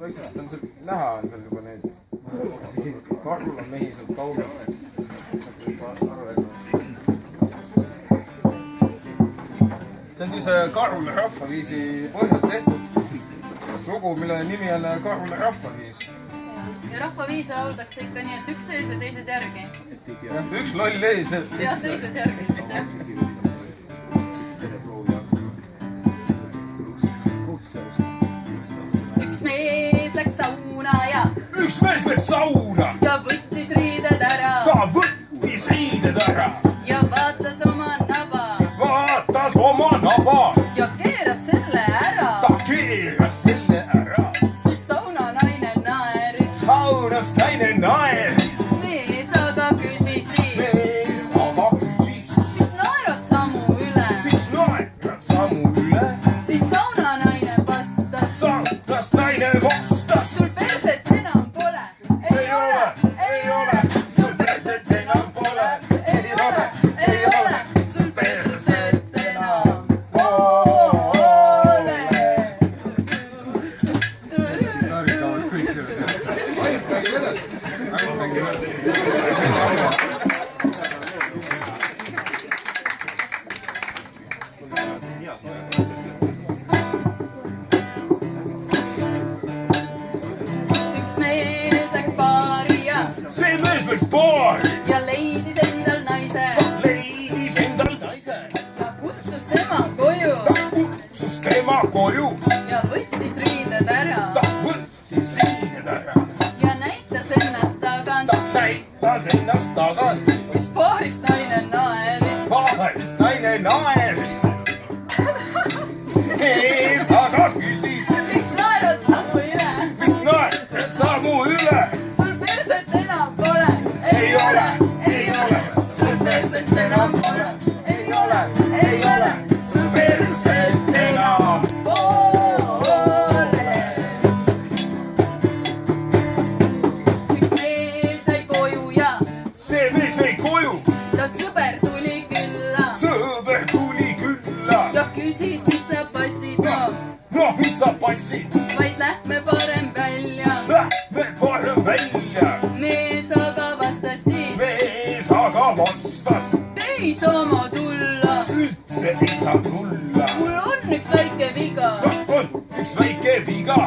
vaikselt on seal, näha on seal juba need. Karl on mehi sealt kaugelt. See on siis Karl rahvaviisi põhjalt tehtud lugu, mille nimi on Karl rahvaviis. Ja rahvaviis lauldakse ikka nii, et üks ees ja teised järgi. Üks loll ees. Ja teised järgi. Üks mees läks sauna ja võttis riided ära. Ta võttis riided ära. Ja vaatas oma naba. Siis vaatas oma naba. Ja keeras selle ära. Ta keeras selle ära. Siis saunanaine naeris. Saunas naine naeris. Mees aga küsis siis. Mees aga küsis. Miks naerad samu üle? Miks naerad samu üle? Siis saunanaine vastas. Saunas naine vastas. Sul perset enam pole. Ei ole. Sul perset enam pole. Ei ole. Sul perset enam pole. Üks mees läks baari ja See mees läks baari. ja leidis endal naise Leidis endal naise. ja kutsus tema koju Ta kutsus tema koju. ja võttis riided ära Ta võttis riided ära. ja näitas ennast tagant. Ta näitas ennast tagant. Siis baarist naine naeris. Baarist naine naeris. Mees aga küsis. Miks naerad samu üle? Miks naerad samu üle? Sul perset enam pole. Ei ole. Sul perset enam pole. Ei ole. Sul perset enam pole. Üks mees sai koju ja See mees jäi koju. ta sõber tuli külla Sõber tuli külla. ja küsis, mis sa passid, Noh, mis sa passid? vaid lähme parem välja. Lähme parem välja. Mees aga vastas siis, Mees aga vastas. ei saa ma tulla, Üldse ei saa tulla. mul on üks väike viga. On üks väike viga.